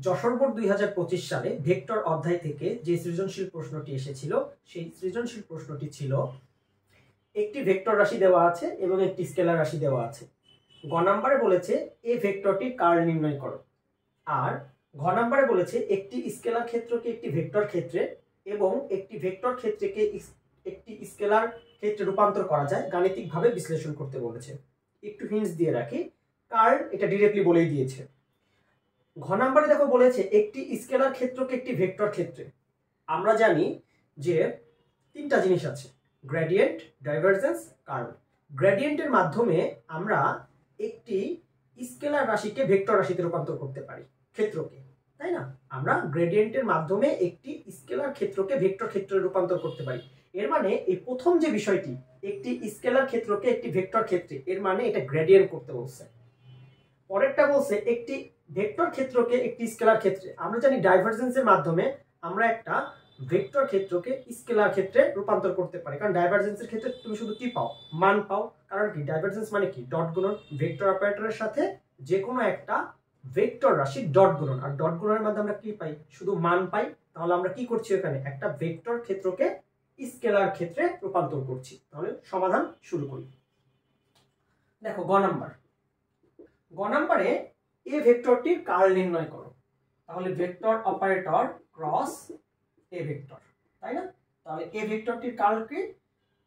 Jessore board 2025 সালে vector অধ্যায় থেকে যে সৃজনশীল প্রশ্নটি এসেছিল সেই সৃজনশীল প্রশ্নটি ছিল একটি ভেক্টর রাশি দেওয়া আছে এবং একটি স্কেলার রাশি দেওয়া আছে। গ নম্বরে বলেছে এ ভেক্টরটির কার্ল নির্ণয় করো, আর ঘ নম্বরে বলেছে একটি স্কেলার ক্ষেত্রকে একটি ভেক্টর ক্ষেত্রে এবং একটি ভেক্টর ক্ষেত্রকে একটি স্কেলার ক্ষেত্রে রূপান্তর করা যায় গাণিতিকভাবে বিশ্লেষণ করতে বলেছে। একটু হিন্টস দিয়ে রাখি, কার্ল এটা ডিরেক্টলি বলেই দিয়েছে। ঘ নম্বরে দেখো বলেছে একটি স্কেলার ক্ষেত্রকে একটি ভেক্টর ক্ষেত্রে। আমরা জানি যে তিনটা জিনিস আছে, গ্রেডিয়েন্ট, ডাইভারজেন্স, কার্ল। গ্রেডিয়েন্টের মাধ্যমে আমরা একটি স্কেলার রাশিকে ভেক্টর রাশিতে রূপান্তর করতে পারি, ক্ষেত্রকে, তাই না? আমরা গ্রেডিয়েন্টের মাধ্যমে একটি স্কেলার ক্ষেত্রকে ভেক্টর ক্ষেত্রে রূপান্তর করতে পারি। এর মানে এই প্রথম যে বিষয়টি, একটি স্কেলার ক্ষেত্রকে একটি ভেক্টর ক্ষেত্রে, এর মানে এটা গ্রেডিয়েন্ট করতে বলছে। পরেরটা বলছে একটি ভেক্টর ক্ষেত্রকে একটি স্কেলার ক্ষেত্রে। আমরা জানি ডাইভারজেন্সের মাধ্যমে আমরা একটা ভেক্টর ক্ষেত্রকে স্কেলার ক্ষেত্রে রূপান্তর করতে পারি, কারণ ডাইভারজেন্সের ক্ষেত্রে তুমি শুধু কি পাও? মান পাও। কারণ কি? ডাইভারজেন্স মানে কি? ডট গুণন। ভেক্টর অপারেটরের সাথে যে কোনো একটা ভেক্টর রাশি ডট গুণন, আর ডট গুণনের মাধ্যমে আমরা কি পাই? শুধু মান পাই। তাহলে আমরা কি করছি? এখানে একটা ভেক্টর ক্ষেত্রকে স্কেলার ক্ষেত্রে রূপান্তর করছি। তাহলে সমাধান শুরু করি। দেখো গ নাম্বার, গ নাম্বারে এ ভেক্টরটির কার্ল নির্ণয় করো। তাহলে vector operator cross A vector, তাই না? তাহলে এ ভেক্টরটির কার্ল কি?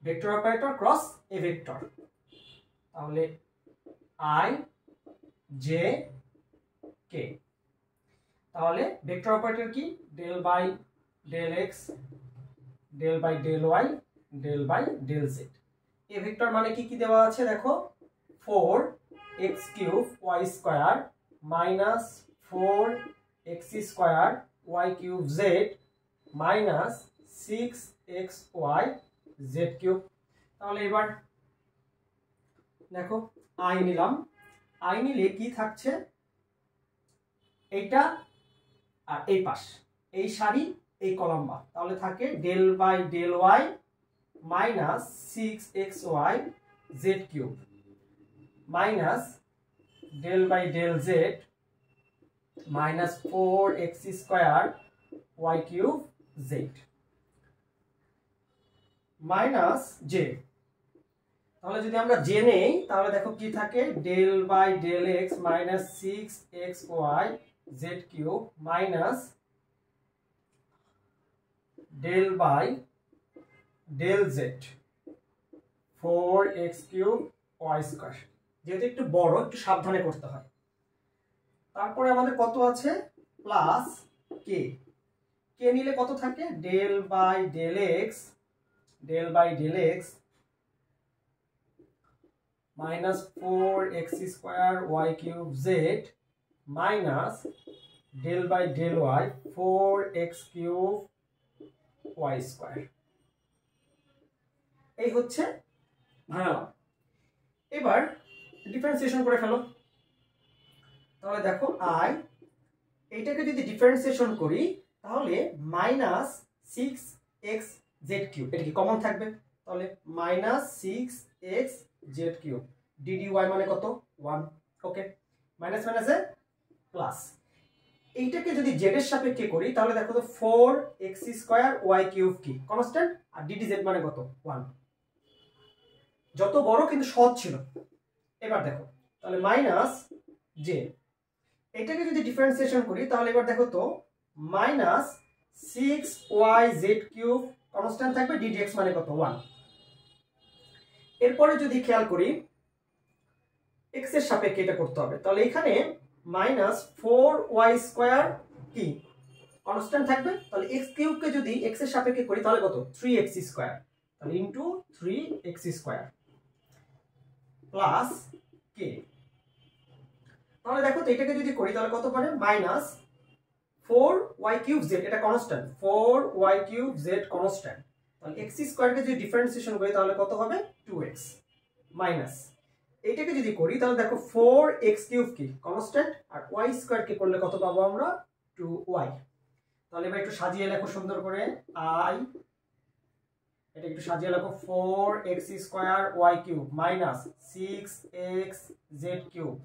Vector operator cross A vector. তাহলে আই জে কে। তাহলে ভেক্টর অপারেটর কি? Del by del x, del by del y, del by del z. A vector মানে কি কি দেওয়া আছে দেখো, 4x cube y square minus 4x square y cube z minus 6xy z cube. তাহলে এবার দেখো আই নিলাম, আই নিলে কি থাকছে? এইটা আর এই পাশ, এই সারি, এই কলাম বা, তাহলে থাকে del by del y minus 6xy z cube minus del by del z minus 4x square y cube z minus j. তাহলে যদি আমরা জে নেই তাহলে দেখো কি থাকে? Del by del x minus 6xy z cube minus del by del z 4x cube y square. যেহেতু একটু বড়, একটু সাবধানে করতে হয়। তারপরে আমাদের কত আছে? প্লাস কে। কে নিলে কত থাকে? Del by del x, del by del x minus 4x square y cube z minus del by del y 4x cube y square. এই হচ্ছে ভাঙালাম। এবার ডিফারেন্সিয়েশন করে ফেলো। তাহলে দেখো আই, এইটাকে যদি ডিফারেন্সিয়েশন করি তাহলে মাইনাস 6x z কিউব, এটা কি কমন থাকবে? তাহলে minus 6x z cube dy মানে কত? 1। ওকে, মাইনাস মাইনাসে প্লাস। এইটাকে যদি z এর সাপেক্ষে করি তাহলে দেখো তো 4x স্কয়ার y কিউব কি কনস্ট্যান্ট, আর ddz মানে কত? 1। যত বড় কিন্তু সহজ ছিল। এবার দেখো তাহলে মাইনাস জে, এটাকে যদি ডিফারেন্সিয়েশন করি তাহলে এবার দেখো তো মাইনাস 6yz কিউব কনস্ট্যান্ট থাকবে, ddx মানে কত? 1। এরপরে যদি খেয়াল করি x এর সাপেক্ষে এটা করতে হবে, তাহলে এখানে মাইনাস 4y স্কয়ার কি কনস্ট্যান্ট থাকবে। তাহলে x কিউবকে যদি x এর সাপেক্ষে করি তাহলে কত? 3x square. তাহলে ইনটু 3x স্কয়ার প্লাস কে। তাহলে দেখো তো এটাকে যদি করি তাহলে কত পারে? মাইনাস 4y কিউব z, এটা constant, 4y cube z constant. তাহলে x স্কয়ারকে যদি ডিফারেন্সিয়েশন করি তাহলে কত হবে? 2x মাইনাস এইটাকে যদি করি তাহলে দেখো 4x কিউব কি কনস্ট্যান্ট, আর y স্কয়ার কে করলে কত পাবো আমরা? 2y। তাহলে এবার একটু সাজিয়ে লেখো সুন্দর করে। i, এটা একটু সাজিয়ে লেখো 4x square y cube minus 6x z cube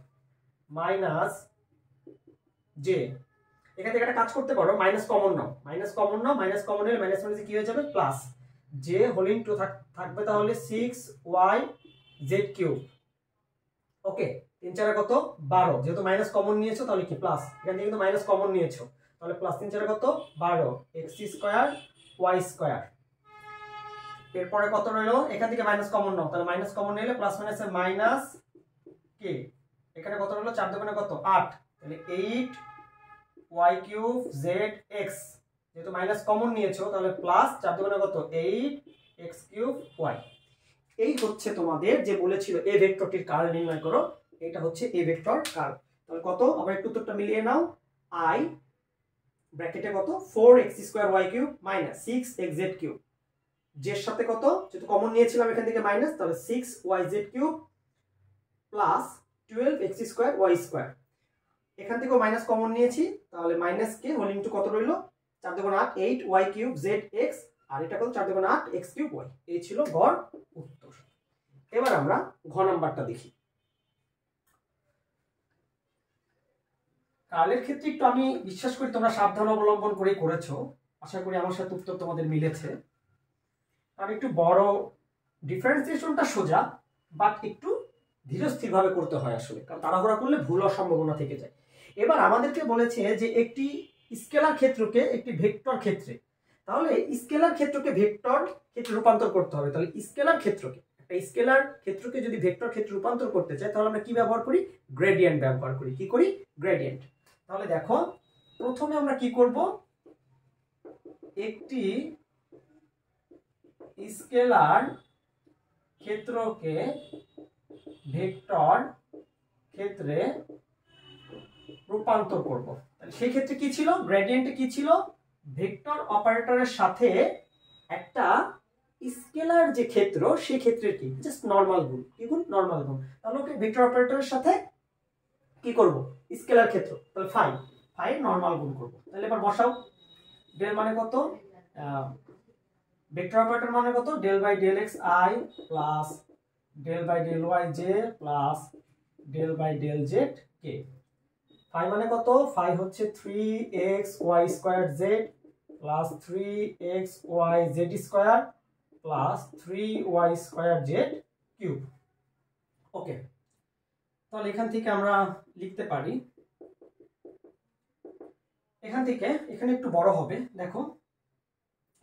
minus J. এখান থেকে একটা কাজ করতে পারো, মাইনাস কমন নাও, মাইনাস কমন নাও, মাইনাস কমন নিলে মাইনাস মাইনাসে কি হয়ে যাবে প্লাস, যে হোল ইনটু থাকবে তাহলে 6y/z³ ওকে। 3 4 কত 12, যেহেতু মাইনাস কমন নিয়েছো তাহলে কি প্লাস, এখান থেকে কিন্তু মাইনাস কমন নিয়েছো তাহলে প্লাস 3 4 কত 12 x²y²। এরপরে কত রইলো, এখান থেকে মাইনাস কমন নাও, তাহলে মাইনাস কমন নিলে প্লাস মাইনাসে মাইনাস কে, এখানে কত রইলো 4 দুগুণে কত 8, তাহলে 8y³zx, যেহেতু মাইনাস কমন নিয়েছো তাহলে প্লাস 4 দুগুণে কত 8x³y। এই হচ্ছে তোমাদের যে বলেছিল এ ভেক্টরটির কার্ল নির্ণয় করো, এটা হচ্ছে এ ভেক্টর কার্ল। তাহলে কত, আবার একটু উত্তরটা মিলিয়ে নাও, i ব্র্যাকেটে কত 4x² y³ - 6xz³ যের সাথে কত, যেহেতু কমন নিয়েছিলাম এখান থেকে মাইনাস, তাহলে 6yz³ প্লাস 12x² y²। এখান থেকেও মাইনাস কমন নিয়েছি, তাহলে মাইনাস কে হোল ইনটু কত রইলো 4 দুগুণ 8 8y³zx, আর এটা কত 4 দুগুণ 8 x³y। এই ছিল গড় উত্তর। এবার আমরা ঘ নাম্বারটা দেখি। কার্লের ক্ষেত্রে একটু আমি বিশ্বাস করি তোমরা সাবধান অবলম্বন করে করেছো, আশা করি আমার সাথে উত্তর তোমাদের মিলেছে। আর একটু বড়, ডিফারেন্সিয়েশনটা সোজা বাট একটু ধীরস্থির ভাবে করতে হয় আসলে, কারণ তাড়াহুড়া করলে ভুল হওয়ার সম্ভাবনা থেকে যায়। এবার আমাদেরকে বলেছে যে একটি স্কেলার ক্ষেত্রকে একটি ভেক্টর ক্ষেত্রে, তাহলে স্কেলার ক্ষেত্রকে ভেক্টর ক্ষেত্রে রূপান্তর করতে হবে। তাহলে স্কেলার ক্ষেত্রকে, একটা স্কেলার ক্ষেত্রকে যদি ভেক্টর ক্ষেত্রে রূপান্তর করতে চাই তাহলে আমরা কি ব্যবহার করি, গ্রেডিয়েন্ট ব্যবহার করি। কি করি, গ্রেডিয়েন্ট। তাহলে দেখো প্রথমে আমরা কি করব, একটি স্কেলার ক্ষেত্রকে ভেক্টর ক্ষেত্রে রূপান্তর করব। সেই ক্ষেত্রে কি ছিল, গ্রেডিয়েন্টে কি ছিল, ভেক্টর অপারেটরের সাথে একটা স্কেলার যে ক্ষেত্র সেই ক্ষেত্রের কি জাস্ট নরমাল গুণ, কি গুণ, নরমাল গুণ। তাহলে ওকে ভেক্টর অপারেটরের সাথে কি করব, স্কেলার ক্ষেত্র, তাহলে ফাই নরমাল গুণ করব। তাহলে এবার বসাও, ডেল মানে কত, ভেক্টর অপারেটর মানে কত, del by del x i plus del by del y j plus del by del z k. Phi মানে কত, ফাই হচ্ছে 3xy² z plus 3xy z² plus 3y² z³ ওকে। তাহলে এখান থেকে আমরা লিখতে পারি, এখান থেকে এখানে একটু বড় হবে, দেখো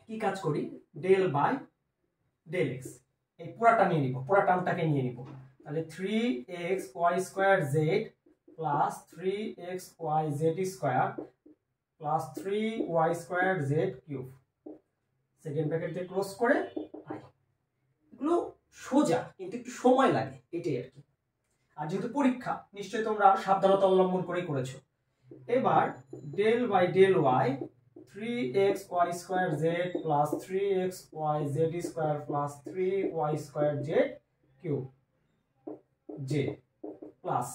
কি কাজ করি, ডেল বাই ডেল এক্স, এই পুরাটা নিয়ে নিব, পুরা টার্মটাকে নিয়ে নিব। তাহলে 3xy² z plus 3xy z² plus 3y² z³ second bracket দিয়ে ক্লোজ করে আই। এগুলো সোজা কিন্তু একটু সময় লাগে, এটাই আর কি। আর যেহেতু পরীক্ষা নিশ্চয়ই তোমরা সাবধানতা অবলম্বন করেই করেছো। এবার del by del y 3xy² z plus 3xy z² plus 3y² z³ j plus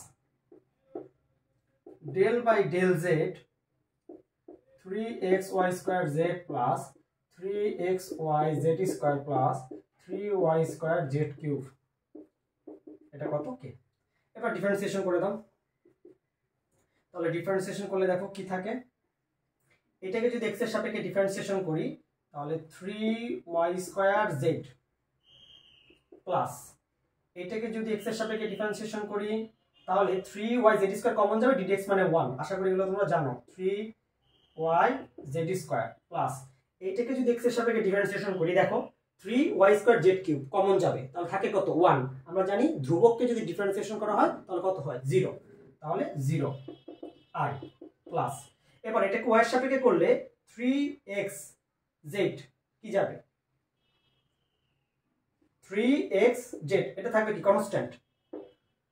del by del z 3xy² z plus 3xy z² plus 3y² z³ এটা কত কে। এবার ডিফারেন্সিয়েশন করে দাও, তাহলে ডিফারেন্সিয়েশন করলে দেখো কি থাকে, এটাকে যদি x এর সাপেক্ষে ডিফারেন্সিয়েশন করি তাহলে 3y² z প্লাস এটাকে যদি x এর সাপেক্ষে ডিফারেন্সিয়েশন করি তাহলে 3y z² কমন যাবে, ddx মানে 1, আশা করি এগুলো তোমরা জানো, 3y z² প্লাস এইটাকে যদি x এর সাপেক্ষে ডিফারেন্সিয়েশন করি দেখো 3y² z³ কমন যাবে, তাহলে থাকে কত 1। আমরা জানি ধ্রুবককে যদি ডিফারেন্সিয়েশন করা হয় তাহলে কত হয় 0, তাহলে 0 i প্লাস এবার এটাকে y এর সাপেক্ষে করলে 3xz কি যাবে 3xz, এটা থাকবে কি কনস্ট্যান্ট।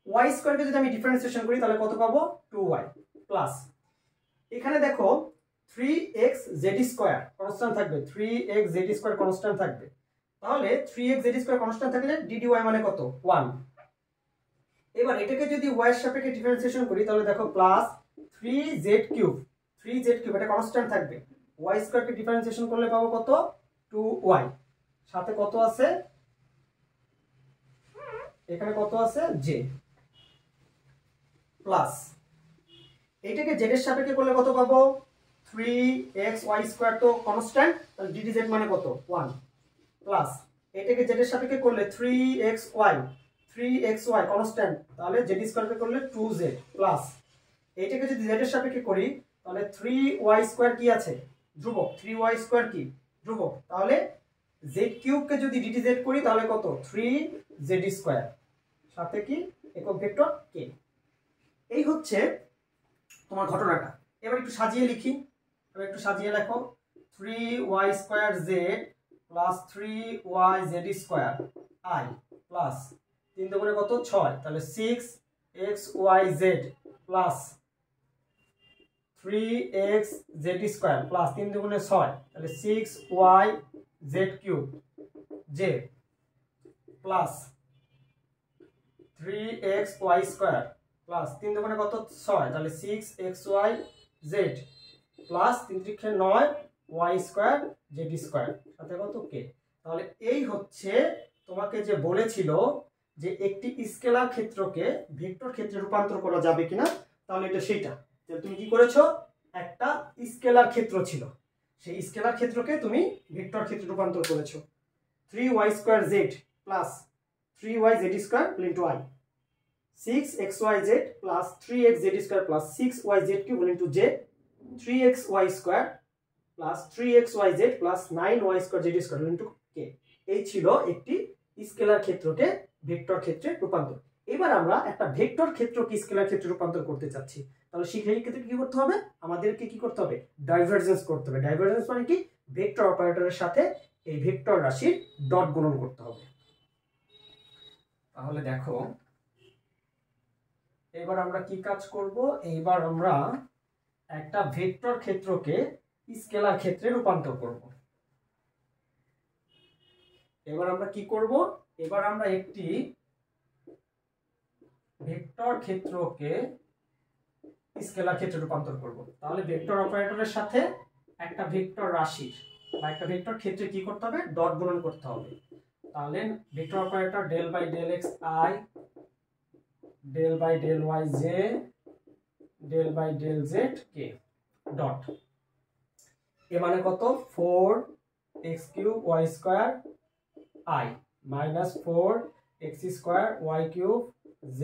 y² কে যদি আমি ডিফারেন্সিয়েশন করি তাহলে কত পাবো 2y প্লাস এখানে দেখো 3xz² কনস্ট্যান্ট থাকবে, 3xz² কনস্ট্যান্ট থাকবে, তাহলে 3xz² কনস্ট্যান্ট থাকলে dy মানে কত 1। এবার এটাকে যদি y এর সাপেক্ষে ডিফারেন্সিয়েশন করি তাহলে দেখো প্লাস 3z³ এটা কনস্ট্যান্ট থাকবে, y² কে ডিফারেন্সিয়েশন করলে পাবো কত 2y, সাথে কত আছে এখানে কত আছে j প্লাস এটাকে z এর সাপেক্ষে করলে কত পাবো 3xy² তো কনস্ট্যান্ট, তাহলে ddz মানে কত 1 প্লাস এটাকে z এর সাপেক্ষে করলে 3xy কনস্ট্যান্ট, তাহলে z² কে করলে 2z প্লাস এটাকে যদি z এর সাপেক্ষে করি তাহলে 3y² কি আছে ধ্রুবক, 3y² কি ধ্রুবক, তাহলে z³ কে যদি ddz করি তাহলে কত 3z² সাথে কি একক ভেক্টর k। এই হচ্ছে তোমার ঘটনাটা। এবার একটু সাজিয়ে লিখি, এবার একটু সাজিয়ে লেখো 3y² z plus 3yz² i plus 3 দুগুণে কত 6, তাহলে 6xyz প্লাস 3xz² প্লাস 3 দুগুণে 6, তাহলে 6yz³ j plus 3xy² plus 3 দুগুণে কত 6, তাহলে 6xyz প্লাস 3 3 9 y² z² সাথে কত k। তাহলে এই হচ্ছে তোমাকে যে বলেছিল যে একটি স্কেলার ক্ষেত্রকে ভেক্টর ক্ষেত্রে রূপান্তর করা যাবে কিনা, তাহলে এটা সেটা। তাহলে তুমি কি করেছো, একটা স্কেলার ক্ষেত্র ছিল, সেই স্কেলার ক্ষেত্রকে তুমি ভেক্টর ক্ষেত্রে রূপান্তর করেছো। 3y² z plus 3yz² into i, 6xyz plus 3xz² plus 6yz³ into j, 3xy² plus 3xyz plus 9y² z² into k। এই ছিল একটি স্কেলার ক্ষেত্রকে ভেক্টর ক্ষেত্রে রূপান্তর। এবার আমরা একটা ভেক্টর ক্ষেত্রকে স্কেলার ক্ষেত্রে রূপান্তর করতে চাচ্ছি, তাহলে সেই ক্ষেত্রে কি করতে হবে, আমাদেরকে কি করতে হবে, ডাইভারজেন্স করতে হবে। ডাইভারজেন্স মানে কি, ভেক্টর অপারেটরের সাথে এই ভেক্টর রাশির ডট গুণন করতে হবে। তাহলে দেখো এবার আমরা কি কাজ করব, এইবার আমরা একটা ভেক্টর ক্ষেত্রকে স্কেলার ক্ষেত্রে রূপান্তর করব। এবার আমরা কি করব, এবার আমরা একটি ভেক্টর ক্ষেত্রকে স্কেলার ক্ষেত্রে রূপান্তর করব। তাহলে ভেক্টর অপারেটরের সাথে একটা ভেক্টর রাশির বা একটা ভেক্টর ক্ষেত্রে কি করতে হবে, ডট গুণন করতে হবে। তাহলে vector operator del by del x i, del by del y j, del by del z k dot, A মানে কত 4x³ y² i minus 4x² y³ z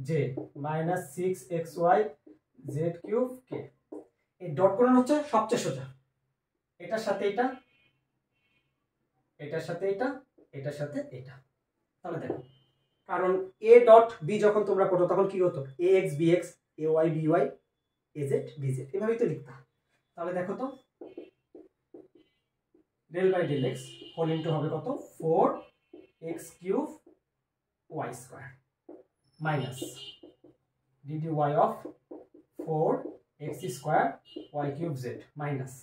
j minus 6xy z³ k। এই dot গুণন হচ্ছে সবচেয়ে সোজা, এটার সাথে এটা, এটার সাথে এটা, এটার সাথে এটা। তাহলে দেখো, কারণ a ডট b যখন তোমরা করো তখন কি হতো, ax bx ay by az bz, এভাবেই তো লিখতা। তাহলে দেখো তো del by del x whole into হবে কত 4x³ y² minus dy of 4x² y³ z minus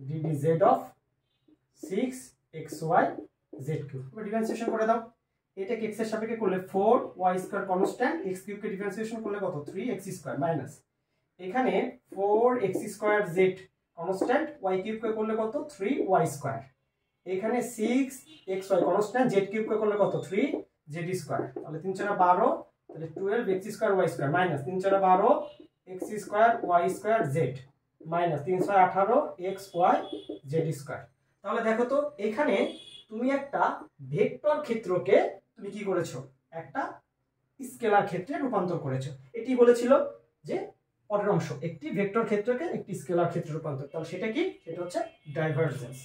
ddz of 6xy z³। এবার ডিফারেন্সিয়েশন করে দাও, এটাকে x এর সাপেক্ষে করলে 4y² কনস্ট্যান্ট, x³ কে ডিফারেন্সিয়েশন করলে কত 3x² মাইনাস এখানে 4x² z কনস্ট্যান্ট, y³ কে করলে কত 3y², এখানে 6xy কনস্ট্যান্ট, z³ কে করলে কত 3z², তাহলে 3 4 12, তাহলে 12x² y² minus 3 4 12 x² y² z minus 3 6 18 xy z²। তাহলে দেখো তো এখানে তুমি একটা ভেক্টর ক্ষেত্রকে তুমি কি করেছো, একটা স্কেলার ক্ষেত্রে রূপান্তর করেছো। এটি বলেছিল যে পরের অংশ, একটি ভেক্টর ক্ষেত্রকে একটি স্কেলার ক্ষেত্রে রূপান্তর, তাহলে সেটা কি, সেটা হচ্ছে ডাইভারজেন্স।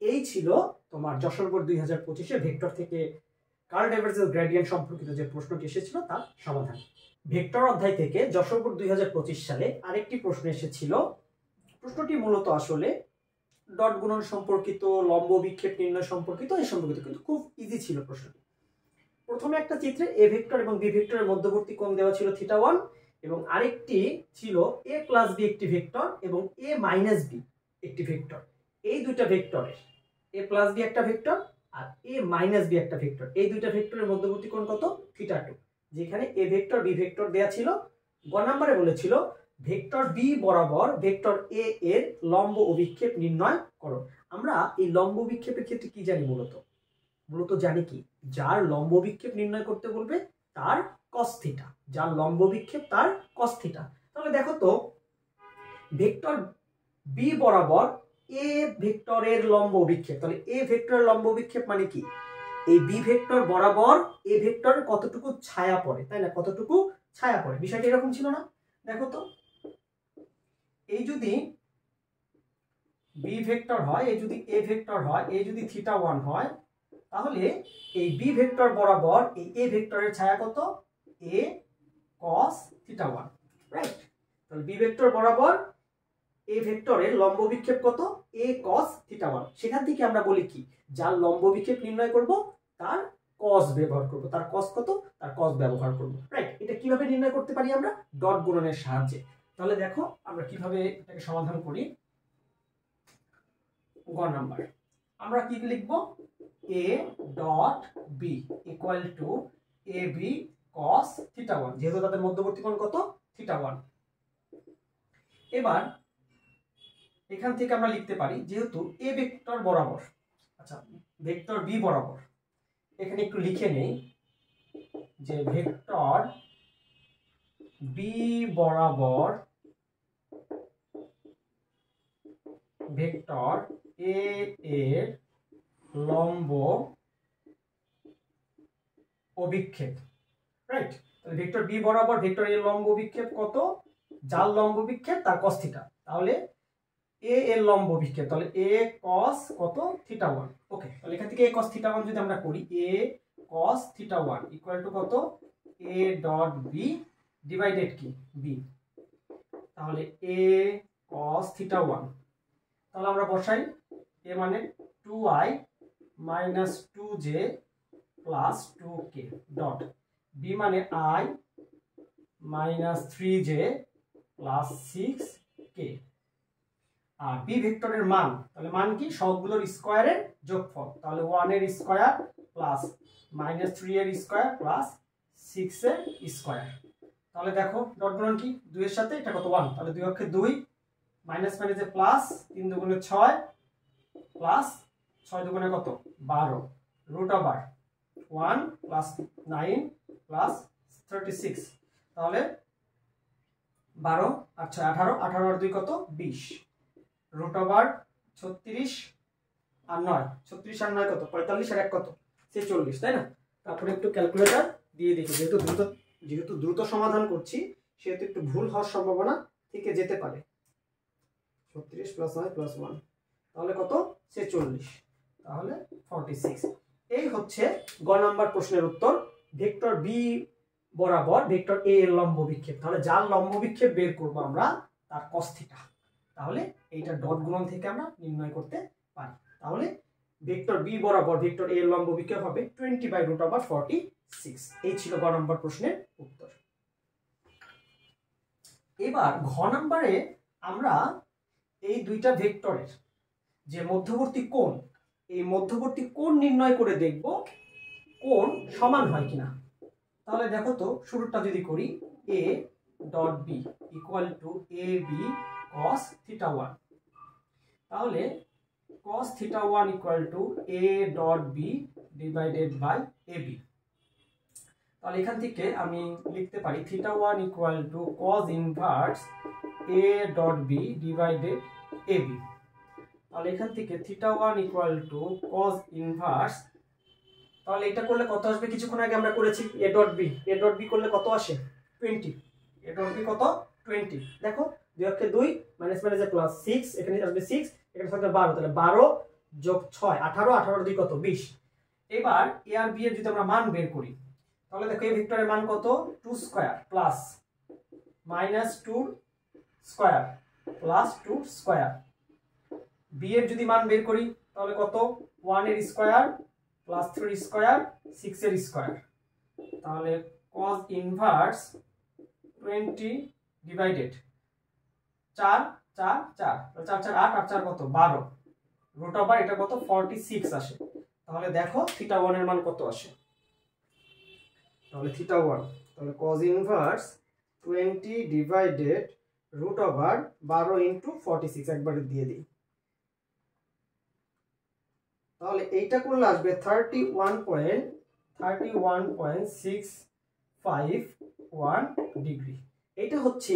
এই ছিল তোমার যশোর বোর্ড 2025-এ ভেক্টর থেকে কার্ল ডাইভারজেন্স গ্রেডিয়েন্ট সম্পর্কিত যে প্রশ্নটি এসেছিল তার সমাধান। ভেক্টর অধ্যায় থেকে যশোর বোর্ড 2025 সালে আরেকটি প্রশ্ন এসেছিল। প্রশ্নটি মূলত আসলে ডট গুণন সম্পর্কিত, লম্ব বিক্ষেপ নির্ণয় সম্পর্কিত, এই সম্পর্কিত, কিন্তু খুব ইজি ছিল প্রশ্নটি। প্রথমে একটা চিত্রে এ ভেক্টর এবং বি ভেক্টরের মধ্যবর্তী কোণ দেওয়া ছিল θ1, এবং আরেকটি ছিল a প্লাস বি একটি ভেক্টর এবং a মাইনাস বি একটি ভেক্টর। এই দুইটা ভেক্টরের a প্লাস বি একটা ভেক্টর আর a মাইনাস বি একটা ভেক্টর, এই দুইটা ভেক্টরের মধ্যবর্তী কোণ কত θ2, যেখানে a ভেক্টর বি ভেক্টর দেয়া ছিল। গ নম্বরে বলেছিল ভেক্টর বি বরাবর ভেক্টর এ এর লম্ব অভিক্ষেপ নির্ণয় করো। আমরা এই লম্ব বিক্ষেপের ক্ষেত্রে কি জানি, মূলত জানি কি, যার লম্ব বিক্ষেপ নির্ণয় করতে বলবে তার cos θ, যার লম্ব বিক্ষেপ তার cos θ। তাহলে দেখো তো ভেক্টর বি বরাবর এ ভেক্টরের লম্ব অভিক্ষেপ। তাহলে এ ভেক্টরের লম্ব অভিক্ষেপ মানে কি, এই বি ভেক্টর বরাবর এ ভেক্টরের কতটুকু ছায়া পড়ে, তাই না, কতটুকু ছায়া পড়ে। বিষয়টা এরকম ছিল না, দেখো তো, এই যদি বি ভেক্টর হয়, এই যদি এ ভেক্টর হয়, এই যদি θ1 হয়, তাহলে এই বি ভেক্টর বরাবর এই এ ভেক্টরের ছায়া কত, a cos θ1, রাইট। তাহলে বি ভেক্টর বরাবর এ ভেক্টরের লম্ব বিক্ষেপ কত, a cos θ1। সেখান থেকে আমরা বলি কি, যার লম্ব বিক্ষেপ নির্ণয় করব তার cos ব্যবহার করব, তার cos কত, তার cos ব্যবহার করব, রাইট। এটা কিভাবে নির্ণয় করতে পারি আমরা, ডট গুণনের সাহায্যে। তাহলে দেখো আমরা কিভাবে এটাকে সমাধান করি। গ নাম্বার আমরা কি লিখব, a dot b equal to ab cos θ1, যেহেতু তাদের মধ্যবর্তী কোণ কত, θ1। এবার এখান থেকে আমরা লিখতে পারি, যেহেতু এ ভেক্টর বরাবর, আচ্ছা ভেক্টর বি বরাবর, এখানে একটু লিখে নেই যে ভেক্টর বি বরাবর ভেক্টর এ এর লম্ব অভিক্ষেপ, রাইট। তাহলে ভেক্টর বি বরাবর ভেক্টর এর লম্ব অভিক্ষেপ কত, যার লম্ব অভিক্ষেপ তার cos θ। তাহলে এ এর লম্ব অভিক্ষেপ, তাহলে a cos কত θ1। ওকে, তাহলে এখান থেকে a cos θ1 যদি আমরা করি, a cos θ1 ইকুয়াল টু কত, a ডট b ডিভাইডেড কি b। তাহলে a cos θ1, তাহলে আমরা বসাই a মানে 2i minus 2j plus 2k dot b মানে i minus 3j plus 6k। আর বি ভেক্টরের মান, তাহলে মান কি, সবগুলোর স্কয়ারের যোগফল, তাহলে 1 এর স্কয়ার প্লাস মাইনাস 3 এর স্কয়ার প্লাস 6 এর স্কয়ার। তাহলে দেখো ডট গুণন কি, 2 এর সাথে এটা কত 1, তাহলে 2 অক্ষে 2, মাইনাস মাইনাসে প্লাস, 3 দুগুণে 6 প্লাস 6 দুগুণে কত 12, রুট ওভার 1 প্লাস 9 প্লাস 36, তাহলে 12 আর 6 18, 18 আর 2 কত 20, রুট ওভার 36 আর 9, 36 আর 9 কত 45 আর 1 কত 46, তাই না। তারপরে একটু ক্যালকুলেটর দিয়ে দেখি, যেহেতু দ্রুত সমাধান করছি সেহেতু একটু ভুল হওয়ার সম্ভাবনা থেকে যেতে পারে। 36 প্লাস 9 প্লাস 1, তাহলে কত 46, তাহলে 46। এই হচ্ছে গ নাম্বার প্রশ্নের উত্তর, ভেক্টর বি বরাবর ভেক্টর এ এর লম্ব বিক্ষেপ। তাহলে যার লম্ব বিক্ষেপ বের করব আমরা তার cos θ, তাহলে এইটা ডট গুণন থেকে আমরা নির্ণয় করতে পারি। তাহলে ভেক্টর বি বরাবর ভেক্টর এ এর লম্ব বিক্ষেপ হবে 20/√46। এই ছিল গ নাম্বার প্রশ্নের উত্তর। এবার ঘ নাম্বারে আমরা এই দুইটা ভেক্টরের যে মধ্যবর্তী কোণ, এই মধ্যবর্তী কোণ নির্ণয় করে দেখব কোণ সমান হয় কিনা। তাহলে দেখো তো, শুরুটা যদি করি, a dot b equal to ab cos θ1, তাহলে cos θ1 equal to a dot b divided by ab। তাহলে এখান থেকে আমি লিখতে পারি θ1 equal to cos inverse a dot b divided ab। তাহলে এখান থেকে θ1 ইকুয়াল টু cos ইনভার্স, তাহলে এটা করলে কত আসবে, কিছুক্ষণ আগে আমরা করেছি a ডট b করলে কত আসে 20, a ডট b কত 20। দেখো 2 অক্ষে 2, মাইনাস মাইনাসে প্লাস 6, এখানে আসবে 6, এখানে থাকবে 12, তাহলে 12 যোগ 6 18, 18 2 কত 20। এবার a আর b এর যদি আমরা মান বের করি, তাহলে দেখো এই ভেক্টরের মান কত 2 square plus minus 2 square plus 2 square. b এর যদি মান বের করি তাহলে কত 1 এর স্কয়ার প্লাস 3 স্কয়ার 6 এর স্কয়ার। তাহলে cos ইনভার্স 20 ডিভাইডেড 4 4 4, 4 4 8, 8 4 কত 12, রুট ওভার এটা কত 46 আসে। তাহলে দেখো θ1 এর মান কত আসে, তাহলে θ1, তাহলে cos inverse 20 divided root over 12 into 46 একবারে দিয়ে দিই, তাহলে এইটা করলে আসবে 31.651 ডিগ্রি। এটা হচ্ছে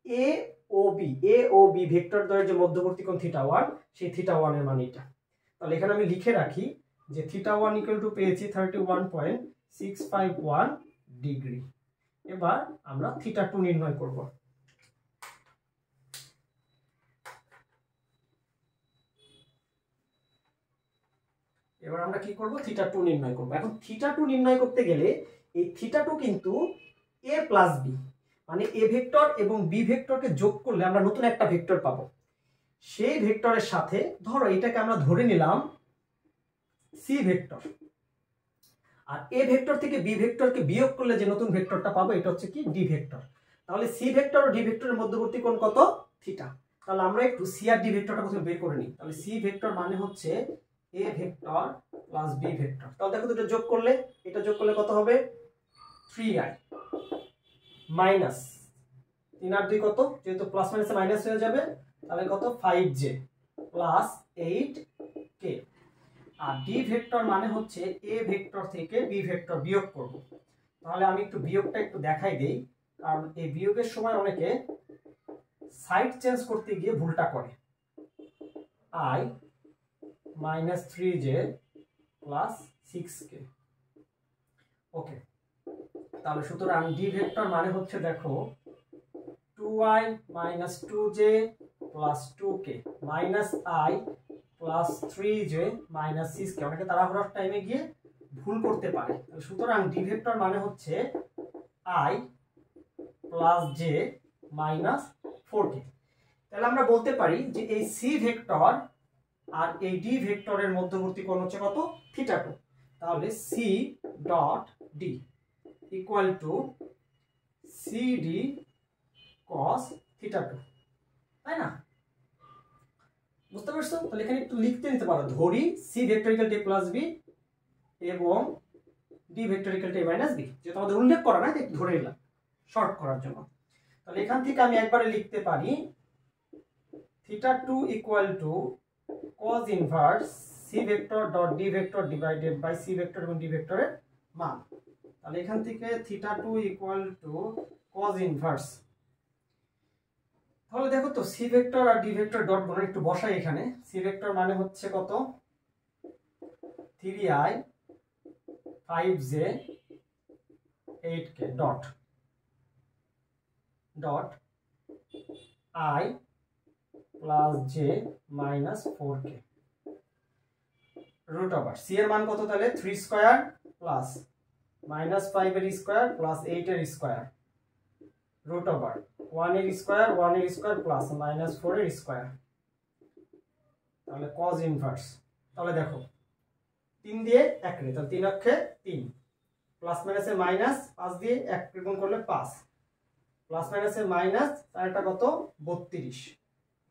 এ ও বি, এ ও বি ভেক্টর দ্বয়ের যে মধ্যবর্তী কোণ θ1, সেই θ1 এর মান এটা। তাহলে এখানে আমি লিখে রাখি যে θ1 ইকুয়াল টু পেয়েছি 31.651 ডিগ্রি। এবার আমরা θ2 নির্ণয় করব। এবার আমরা কি করব, θ2 নির্ণয় করব। এখন θ2 নির্ণয় করতে গেলে এই θ2 কিন্তু a প্লাস বি, মানে এ ভেক্টর এবং বি ভেক্টরকে যোগ করলে আমরা নতুন একটা ভেক্টর পাবো। সেই ভেক্টরের সাথে ধরো এটাকে আমরা ধরে নিলাম সি ভেক্টর, আর এ ভেক্টর থেকে বি ভেক্টরকে বিয়োগ করলে যে নতুন ভেক্টরটা পাবো এটা হচ্ছে কি ডি ভেক্টর। তাহলে সি ভেক্টর ও ডি ভেক্টরের মধ্যবর্তী কোণ কত, থিটা। তাহলে আমরা একটু সি আর ডি ভেক্টরটা প্রথমে বের করে নিই। তাহলে সি ভেক্টর মানে হচ্ছে A vector plus B vector. তাহলে দেখো দুটো যোগ করলে, এটা যোগ করলে কত হবে 3i মাইনাস 3 আর 2 কত, যেহেতু প্লাস মাইনাসে মাইনাস হয়ে যাবে, তাহলে কত 5j প্লাস 8k। আর ডি ভেক্টর মানে হচ্ছে এ ভেক্টর থেকে বি ভেক্টর বিয়োগ করব। তাহলে আমি একটু বিয়োগটা একটু দেখাই দেই, কারণ এই বিয়োগের সময় অনেকে সাইড চেঞ্জ করতে গিয়ে ভুলটা করে। i minus 3j plus 6k। ওকে, তাহলে সুতরাং ডি ভেক্টর মানে হচ্ছে দেখো 2i minus 2j plus 2k minus i plus 3j minus 6k। অনেকে তাড়াহুড়োর টাইমে গিয়ে ভুল করতে পারে। সুতরাং ডি ভেক্টর মানে হচ্ছে i plus j minus 4k। তাহলে আমরা বলতে পারি যে এই সি ভেক্টর আর এই ডি ভেক্টরের মধ্যবর্তী কোণ হচ্ছে কত, θ2। তাহলে C dot D equal to CD cos θ2, তাই না? বুঝতে পারছো? তাহলে এখানে একটু লিখতে নিতে পারো, ধরি C vector equal to a plus B এবং D vector equal to a minus B, যেটা আমাদের উল্লেখ করা না, একটু ধরে নিলাম শর্ট করার জন্য। তাহলে এখান থেকে আমি একবারে লিখতে পারি θ2 equal to cos inverse C vector dot D vector divided by C vector এবং ডি ভেক্টরের মান। তাহলে এখান থেকে θ2 ইকুয়াল টু cos ইনভার্স, তাহলে দেখো তো সি ভেক্টর আর ডি ভেক্টর ডট গুণ একটু বসাই এখানে। সি ভেক্টর মানে হচ্ছে কত 3i 5j 8k dot dot i plus j minus 4k root over C এর মান কত, তাহলে 3 স্কয়ার প্লাস মাইনাস 5 এর স্কয়ার প্লাস 8 এর স্কয়ার রুট ওভার 1 এর স্কয়ার প্লাস মাইনাস 4 এর স্কয়ার। তাহলে cos ইনভার্স, তাহলে দেখো 3 দিয়ে 1 রে, তাহলে 3 অক্ষে 3 প্লাস মাইনাসে মাইনাস 5 দিয়ে 1 গুণ করলে 5 প্লাস মাইনাসে মাইনাস, তার এটা কত 32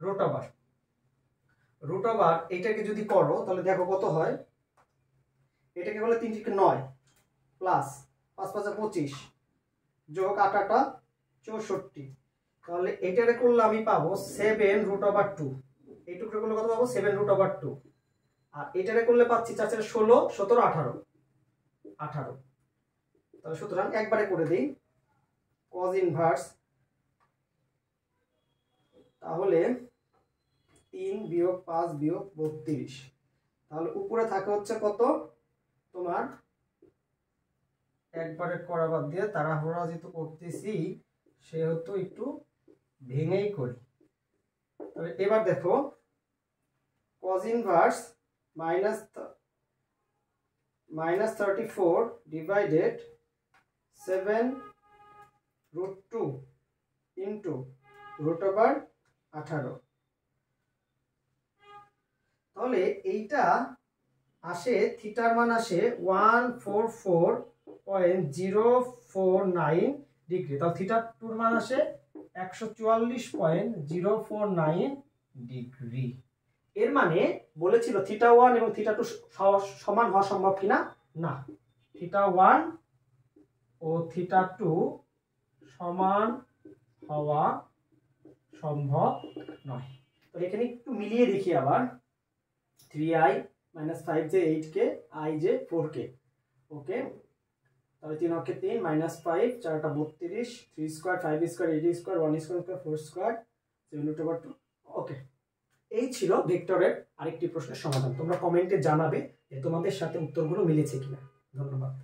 রুট ওভার এটাকে যদি করো তাহলে দেখো কত হয়, এটাকে করলে 3 থেকে 9 প্লাস 5 5 25 যোগ 8 8 64। তাহলে এটারে করলে আমি পাবো 7 রুট ওভার 2, এইটুকু করলে কত পাবো 7 রুট ওভার 2। আর এটারে করলে পাচ্ছি 4 4 16 17 18। তাহলে সুতরাং একবারে করে দেই cos ইনভার্স, তাহলে 3 বিয়োগ 5 বিয়োগ 32। তাহলে উপরে থাকে হচ্ছে কত তোমার, একবারে করা বাদ দিয়ে তাড়াহুড়া যেহেতু করতেছি সেহেতু একটু ভেঙেই করি। তাহলে এবার দেখো cos inverse minus 34 divided 7 root 2 into root over 18। তাহলে এইটা আসে, থিটার মান আসে 144.049 ডিগ্রি। তাহলে θ2 মান আসে 144.049 ডিগ্রি। এর মানে বলেছিল θ1 এবং θ2 সমান হওয়া সম্ভব কিনা, না, θ1 ও θ2 সমান হওয়া সম্ভব নয়। তো এখানে একটু মিলিয়ে দেখি আবার, 3i minus 5j 8k ij 4k। ওকে, তাহলে 3 অক্ষে 3 মাইনাস 5 4টা 32 3 square 5 square 8 square 1 square 4 square 7 √2 ওকে। এই ছিল ভেক্টরের আরেকটি প্রশ্নের সমাধান। তোমরা কমেন্টে জানাবে যে তোমাদের সাথে উত্তরগুলো মিলেছে কিনা। ধন্যবাদ।